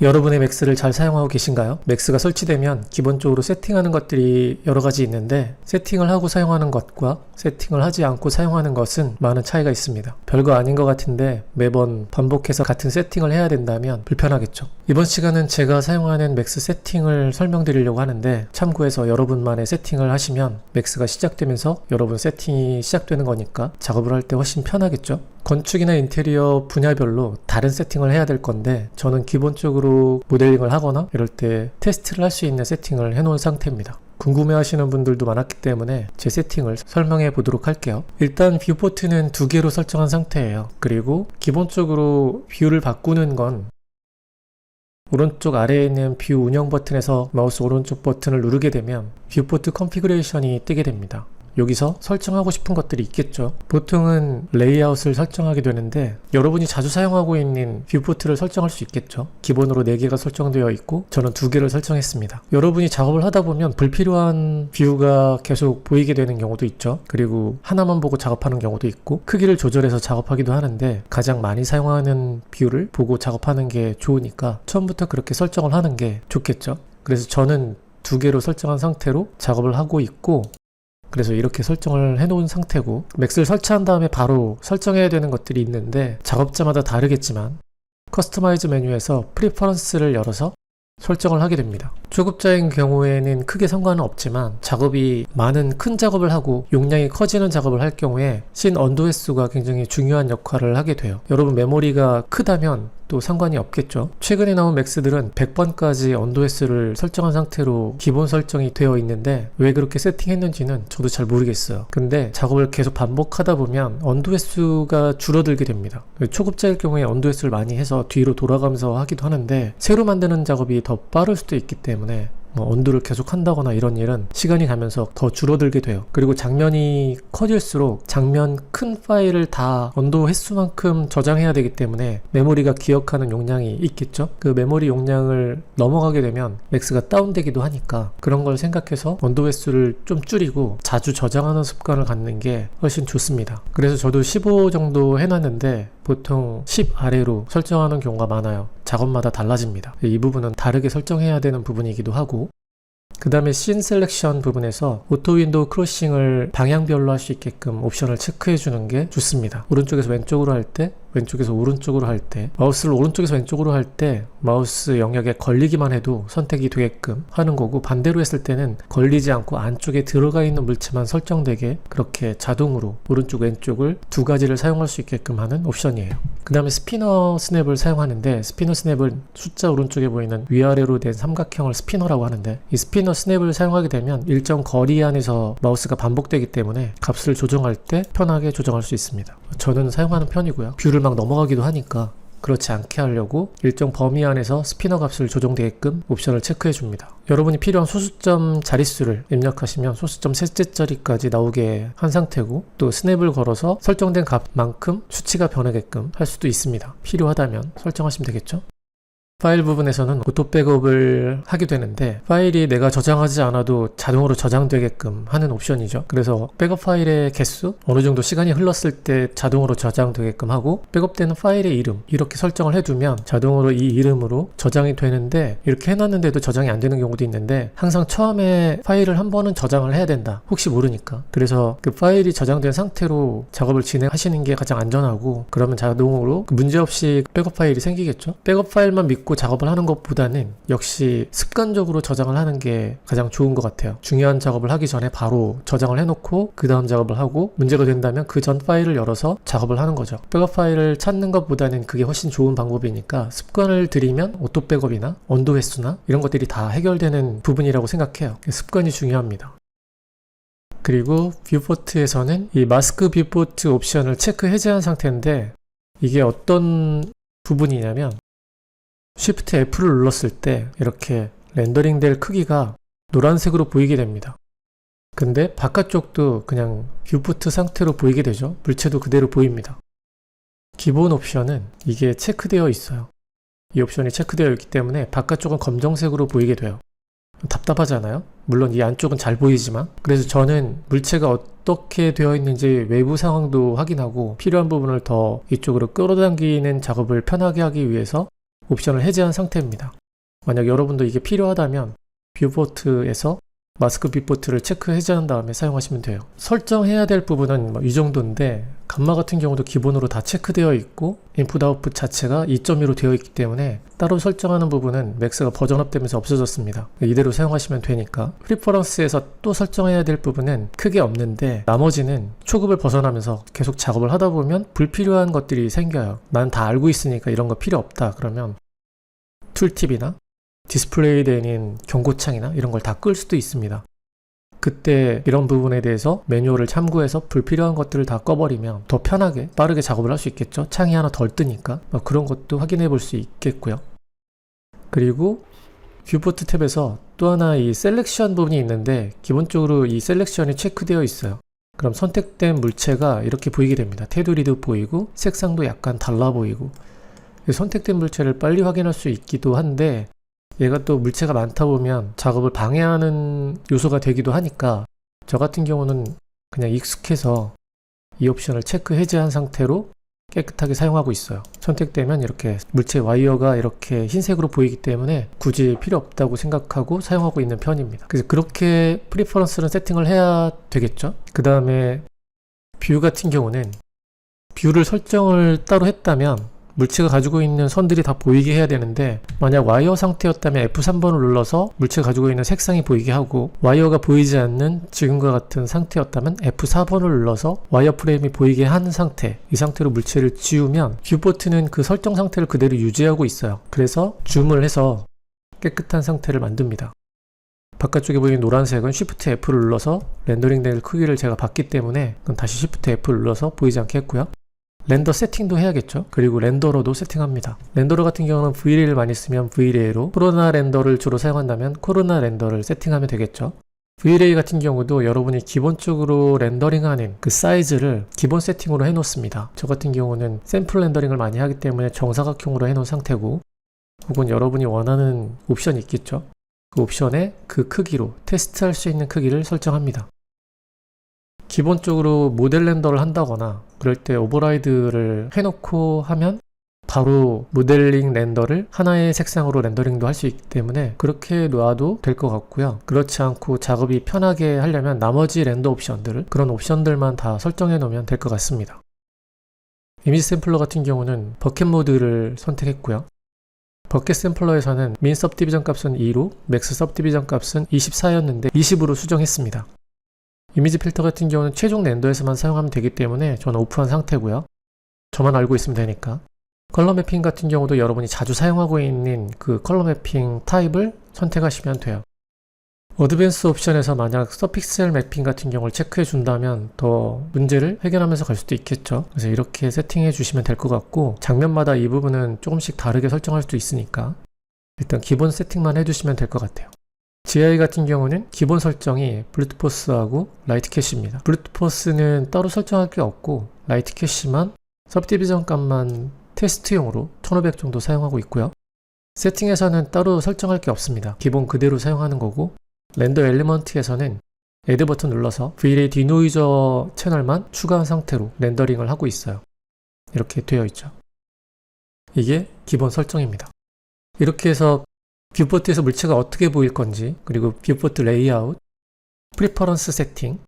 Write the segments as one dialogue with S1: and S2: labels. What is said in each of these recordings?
S1: 여러분의 맥스를 잘 사용하고 계신가요? 맥스가 설치되면 기본적으로 세팅하는 것들이 여러 가지 있는데 세팅을 하고 사용하는 것과 세팅을 하지 않고 사용하는 것은 많은 차이가 있습니다. 별거 아닌 것 같은데 매번 반복해서 같은 세팅을 해야 된다면 불편하겠죠. 이번 시간은 제가 사용하는 맥스 세팅을 설명드리려고 하는데 참고해서 여러분만의 세팅을 하시면 맥스가 시작되면서 여러분 세팅이 시작되는 거니까 작업을 할 때 훨씬 편하겠죠. 건축이나 인테리어 분야별로 다른 세팅을 해야 될 건데 저는 기본적으로 모델링을 하거나 이럴 때 테스트를 할 수 있는 세팅을 해놓은 상태입니다. 궁금해 하시는 분들도 많았기 때문에 제 세팅을 설명해 보도록 할게요. 일단 뷰포트는 2개로 설정한 상태예요. 그리고 기본적으로 뷰를 바꾸는 건 오른쪽 아래에 있는 뷰 운영 버튼에서 마우스 오른쪽 버튼을 누르게 되면 뷰포트 컨피그레이션이 뜨게 됩니다. 여기서 설정하고 싶은 것들이 있겠죠. 보통은 레이아웃을 설정하게 되는데 여러분이 자주 사용하고 있는 뷰포트를 설정할 수 있겠죠. 기본으로 4개가 설정되어 있고 저는 2개를 설정했습니다. 여러분이 작업을 하다 보면 불필요한 뷰가 계속 보이게 되는 경우도 있죠. 그리고 하나만 보고 작업하는 경우도 있고 크기를 조절해서 작업하기도 하는데 가장 많이 사용하는 뷰를 보고 작업하는 게 좋으니까 처음부터 그렇게 설정을 하는 게 좋겠죠. 그래서 저는 2개로 설정한 상태로 작업을 하고 있고 그래서 이렇게 설정을 해놓은 상태고 맥스를 설치한 다음에 바로 설정해야 되는 것들이 있는데 작업자마다 다르겠지만 커스터마이즈 메뉴에서 프리퍼런스를 열어서 설정을 하게 됩니다. 초급자인 경우에는 크게 상관은 없지만 작업이 많은 큰 작업을 하고 용량이 커지는 작업을 할 경우에 씬 언더 횟수가 굉장히 중요한 역할을 하게 돼요. 여러분 메모리가 크다면 또 상관이 없겠죠. 최근에 나온 맥스들은 100번까지 언더 횟수를 설정한 상태로 기본 설정이 되어 있는데 왜 그렇게 세팅했는지는 저도 잘 모르겠어요. 근데 작업을 계속 반복하다 보면 언더 횟수가 줄어들게 됩니다. 초급자일 경우에 언더 횟수를 많이 해서 뒤로 돌아가면서 하기도 하는데 새로 만드는 작업이 더 빠를 수도 있기 때문에 언두를 계속 한다거나 이런 일은 시간이 가면서 더 줄어들게 돼요. 그리고 장면이 커질수록 장면 큰 파일을 다 언더 횟수만큼 저장해야 되기 때문에 메모리가 기억하는 용량이 있겠죠. 그 메모리 용량을 넘어가게 되면 맥스가 다운되기도 하니까 그런 걸 생각해서 언더 횟수를 좀 줄이고 자주 저장하는 습관을 갖는 게 훨씬 좋습니다. 그래서 저도 15 정도 해놨는데 보통 10 아래로 설정하는 경우가 많아요. 작업마다 달라집니다. 이 부분은 다르게 설정해야 되는 부분이기도 하고 그 다음에 씬 셀렉션 부분에서 오토 윈도우 크로싱을 방향별로 할 수 있게끔 옵션을 체크해 주는 게 좋습니다. 오른쪽에서 왼쪽으로 할 때, 왼쪽에서 오른쪽으로 할 때, 마우스를 오른쪽에서 왼쪽으로 할 때 마우스 영역에 걸리기만 해도 선택이 되게끔 하는 거고 반대로 했을 때는 걸리지 않고 안쪽에 들어가 있는 물체만 설정되게 그렇게 자동으로 오른쪽 왼쪽을 2가지를 사용할 수 있게끔 하는 옵션이에요. 그 다음에 스피너 스냅을 사용하는데 스피너 스냅은 숫자 오른쪽에 보이는 위아래로 된 삼각형을 스피너라고 하는데 이 스피너 스냅을 사용하게 되면 일정 거리 안에서 마우스가 반복되기 때문에 값을 조정할 때 편하게 조정할 수 있습니다. 저는 사용하는 편이고요. 뷰를 막 넘어가기도 하니까 그렇지 않게 하려고 일정 범위 안에서 스피너 값을 조정되게끔 옵션을 체크해 줍니다. 여러분이 필요한 소수점 자릿수를 입력하시면 소수점 셋째 자리까지 나오게 한 상태고 또 스냅을 걸어서 설정된 값만큼 수치가 변하게끔 할 수도 있습니다. 필요하다면 설정하시면 되겠죠. 파일 부분에서는 오토 백업을 하게 되는데 파일이 내가 저장하지 않아도 자동으로 저장되게끔 하는 옵션이죠. 그래서 백업 파일의 개수, 어느 정도 시간이 흘렀을 때 자동으로 저장되게끔 하고 백업되는 파일의 이름 이렇게 설정을 해두면 자동으로 이 이름으로 저장이 되는데 이렇게 해놨는데도 저장이 안 되는 경우도 있는데 항상 처음에 파일을 한 번은 저장을 해야 된다. 혹시 모르니까. 그래서 그 파일이 저장된 상태로 작업을 진행하시는 게 가장 안전하고 그러면 자동으로 문제없이 백업 파일이 생기겠죠. 백업 파일만 믿고 작업을 하는 것보다는 역시 습관적으로 저장을 하는 게 가장 좋은 것 같아요. 중요한 작업을 하기 전에 바로 저장을 해놓고 그 다음 작업을 하고 문제가 된다면 그 전 파일을 열어서 작업을 하는 거죠. 백업 파일을 찾는 것보다는 그게 훨씬 좋은 방법이니까 습관을 들이면 오토 백업이나 언더 횟수나 이런 것들이 다 해결되는 부분이라고 생각해요. 습관이 중요합니다. 그리고 뷰포트에서는 이 마스크 뷰포트 옵션을 체크 해제한 상태인데 이게 어떤 부분이냐면 Shift F를 눌렀을 때 이렇게 렌더링 될 크기가 노란색으로 보이게 됩니다. 근데 바깥쪽도 그냥 뷰포트 상태로 보이게 되죠. 물체도 그대로 보입니다. 기본 옵션은 이게 체크되어 있어요. 이 옵션이 체크되어 있기 때문에 바깥쪽은 검정색으로 보이게 돼요. 답답하잖아요. 물론 이 안쪽은 잘 보이지만 그래서 저는 물체가 어떻게 되어 있는지 외부 상황도 확인하고 필요한 부분을 더 이쪽으로 끌어당기는 작업을 편하게 하기 위해서 옵션을 해제한 상태입니다. 만약 여러분도 이게 필요하다면 뷰포트에서 마스크 뷰포트를 체크 해제한 다음에 사용하시면 돼요. 설정해야 될 부분은 이 정도인데 감마 같은 경우도 기본으로 다 체크되어 있고 인풋 아웃풋 자체가 2.2로 되어 있기 때문에 따로 설정하는 부분은 맥스가 버전업 되면서 없어졌습니다. 이대로 사용하시면 되니까. 프리퍼런스에서 또 설정해야 될 부분은 크게 없는데 나머지는 초급을 벗어나면서 계속 작업을 하다 보면 불필요한 것들이 생겨요. 난 다 알고 있으니까 이런 거 필요 없다 그러면 툴팁이나 디스플레이 되는 경고창이나 이런 걸 다 끌 수도 있습니다. 그때 이런 부분에 대해서 매뉴얼을 참고해서 불필요한 것들을 다 꺼버리면 더 편하게 빠르게 작업을 할 수 있겠죠. 창이 하나 덜 뜨니까 그런 것도 확인해 볼 수 있겠고요. 그리고 뷰포트 탭에서 또 하나 이 셀렉션 부분이 있는데 기본적으로 이 셀렉션이 체크되어 있어요. 그럼 선택된 물체가 이렇게 보이게 됩니다. 테두리도 보이고 색상도 약간 달라 보이고 선택된 물체를 빨리 확인할 수 있기도 한데 얘가 또 물체가 많다 보면 작업을 방해하는 요소가 되기도 하니까 저 같은 경우는 그냥 익숙해서 이 옵션을 체크 해제한 상태로 깨끗하게 사용하고 있어요. 선택되면 이렇게 물체 와이어가 이렇게 흰색으로 보이기 때문에 굳이 필요 없다고 생각하고 사용하고 있는 편입니다. 그래서 그렇게 프리퍼런스는 세팅을 해야 되겠죠. 그 다음에 뷰 같은 경우는 뷰를 설정을 따로 했다면 물체가 가지고 있는 선들이 다 보이게 해야 되는데 만약 와이어 상태였다면 F3번을 눌러서 물체가 가지고 있는 색상이 보이게 하고 와이어가 보이지 않는 지금과 같은 상태였다면 F4번을 눌러서 와이어 프레임이 보이게 한 상태, 이 상태로 물체를 지우면 뷰포트는 그 설정 상태를 그대로 유지하고 있어요. 그래서 줌을 해서 깨끗한 상태를 만듭니다. 바깥쪽에 보이는 노란색은 Shift F를 눌러서 렌더링 될 크기를 제가 봤기 때문에 그건 다시 Shift F를 눌러서 보이지 않게 했고요. 렌더 세팅도 해야겠죠. 그리고 렌더러도 세팅합니다. 렌더러 같은 경우는 VLA를 많이 쓰면 VLA로, 코로나 렌더를 주로 사용한다면 코로나 렌더를 세팅하면 되겠죠. VLA 같은 경우도 여러분이 기본적으로 렌더링하는 그 사이즈를 기본 세팅으로 해놓습니다. 저 같은 경우는 샘플 렌더링을 많이 하기 때문에 정사각형으로 해놓은 상태고, 혹은 여러분이 원하는 옵션이 있겠죠. 그 옵션에 그 크기로 테스트할 수 있는 크기를 설정합니다. 기본적으로 모델 렌더를 한다거나 그럴 때 오버라이드를 해놓고 하면 바로 모델링 렌더를 하나의 색상으로 렌더링도 할 수 있기 때문에 그렇게 놔도 될 것 같고요. 그렇지 않고 작업이 편하게 하려면 나머지 렌더 옵션들을, 그런 옵션들만 다 설정해 놓으면 될 것 같습니다. 이미지 샘플러 같은 경우는 버켓 모드를 선택했고요. 버켓 샘플러에서는 민 सब디비전 값은 2로 맥스 सब디비전 값은 24였는데 20으로 수정했습니다. 이미지 필터 같은 경우는 최종 렌더에서만 사용하면 되기 때문에 저는 오프한 상태고요. 저만 알고 있으면 되니까. 컬러 매핑 같은 경우도 여러분이 자주 사용하고 있는 그 컬러 매핑 타입을 선택하시면 돼요. 어드밴스 옵션에서 만약 서픽셀 매핑 같은 경우를 체크해 준다면 더 문제를 해결하면서 갈 수도 있겠죠. 그래서 이렇게 세팅해 주시면 될 것 같고, 장면마다 이 부분은 조금씩 다르게 설정할 수도 있으니까 일단 기본 세팅만 해주시면 될 것 같아요. GI 같은 경우는 기본 설정이 블루투포스하고 라이트 캐시입니다. 블루투포스는 따로 설정할 게 없고 라이트 캐시만 सब디비전 값만 테스트용으로 1500 정도 사용하고 있고요. 세팅에서는 따로 설정할 게 없습니다. 기본 그대로 사용하는 거고, 렌더 엘리먼트에서는 애드 버튼 눌러서 VLA 디노이저 채널만 추가한 상태로 렌더링을 하고 있어요. 이렇게 되어 있죠. 이게 기본 설정입니다. 이렇게 해서 뷰포트에서 물체가 어떻게 보일 건지, 그리고 뷰포트 레이아웃, 프리퍼런스 세팅,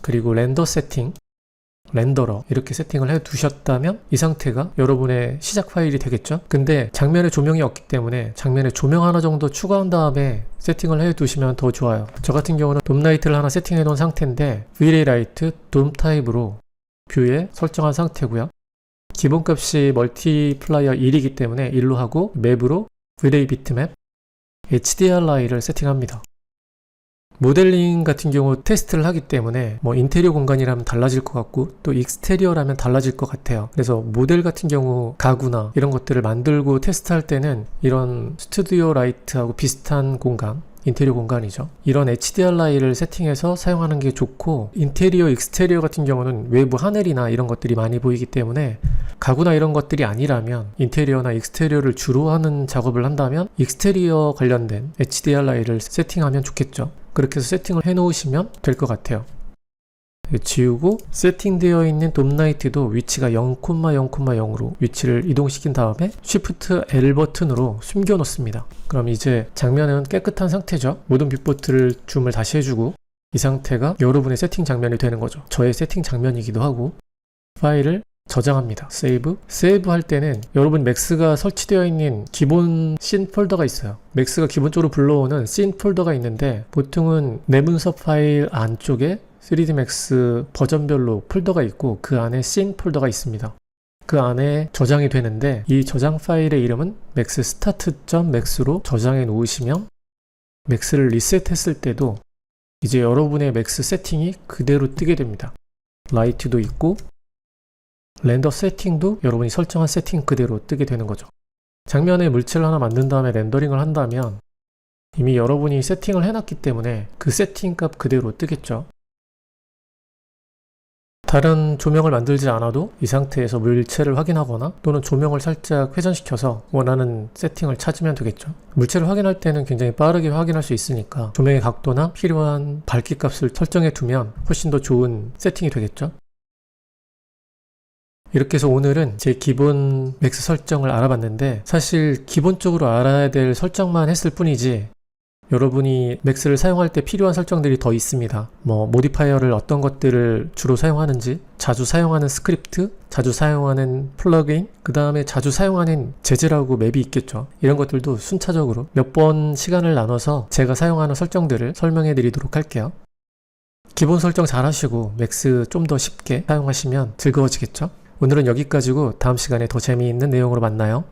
S1: 그리고 렌더 세팅, 렌더러 이렇게 세팅을 해 두셨다면 이 상태가 여러분의 시작 파일이 되겠죠. 근데 장면에 조명이 없기 때문에 장면에 조명 하나 정도 추가한 다음에 세팅을 해 두시면 더 좋아요. 저 같은 경우는 돔 라이트를 하나 세팅해 놓은 상태인데 VLA 라이트 돔 타입으로 뷰에 설정한 상태고요. 기본값이 멀티플라이어 1이기 때문에 1로 하고 맵으로 VLA 비트맵 HDRI를 세팅합니다. 모델링 같은 경우 테스트를 하기 때문에 인테리어 공간이라면 달라질 것 같고 또 익스테리어라면 달라질 것 같아요. 그래서 모델 같은 경우 가구나 이런 것들을 만들고 테스트할 때는 이런 스튜디오 라이트하고 비슷한 공간, 인테리어 공간이죠. 이런 HDRI를 세팅해서 사용하는 게 좋고, 인테리어, 익스테리어 같은 경우는 외부 하늘이나 이런 것들이 많이 보이기 때문에 가구나 이런 것들이 아니라면 인테리어나 익스테리어를 주로 하는 작업을 한다면 익스테리어 관련된 HDRI를 세팅하면 좋겠죠. 그렇게 해서 세팅을 해 놓으시면 될 것 같아요. 지우고 세팅되어 있는 돔라이트도 위치가 0,0,0으로 위치를 이동시킨 다음에 Shift L 버튼으로 숨겨 놓습니다. 그럼 이제 장면은 깨끗한 상태죠. 모든 뷰포트를 줌을 다시 해주고 이 상태가 여러분의 세팅 장면이 되는 거죠. 저의 세팅 장면이기도 하고 파일을 저장합니다. 세이브 할 때는 여러분 맥스가 설치되어 있는 기본 씬 폴더가 있어요. 맥스가 기본적으로 불러오는 씬 폴더가 있는데 보통은 내 문서 파일 안쪽에 3D Max 버전별로 폴더가 있고 그 안에 씬 폴더가 있습니다. 그 안에 저장이 되는데 이 저장 파일의 이름은 maxstart.max로 저장해 놓으시면 맥스를 리셋했을 때도 이제 여러분의 맥스 세팅이 그대로 뜨게 됩니다. 라이트도 있고 렌더 세팅도 여러분이 설정한 세팅 그대로 뜨게 되는 거죠. 장면에 물체를 하나 만든 다음에 렌더링을 한다면 이미 여러분이 세팅을 해놨기 때문에 그 세팅 값 그대로 뜨겠죠. 다른 조명을 만들지 않아도 이 상태에서 물체를 확인하거나 또는 조명을 살짝 회전시켜서 원하는 세팅을 찾으면 되겠죠. 물체를 확인할 때는 굉장히 빠르게 확인할 수 있으니까 조명의 각도나 필요한 밝기 값을 설정해 두면 훨씬 더 좋은 세팅이 되겠죠. 이렇게 해서 오늘은 제 기본 맥스 설정을 알아봤는데 사실 기본적으로 알아야 될 설정만 했을 뿐이지 여러분이 맥스를 사용할 때 필요한 설정들이 더 있습니다. 모디파이어를 어떤 것들을 주로 사용하는지, 자주 사용하는 스크립트, 자주 사용하는 플러그인, 그 다음에 자주 사용하는 재질하고 맵이 있겠죠. 이런 것들도 순차적으로 몇 번 시간을 나눠서 제가 사용하는 설정들을 설명해 드리도록 할게요. 기본 설정 잘 하시고 맥스 좀 더 쉽게 사용하시면 즐거워지겠죠. 오늘은 여기까지고 다음 시간에 더 재미있는 내용으로 만나요.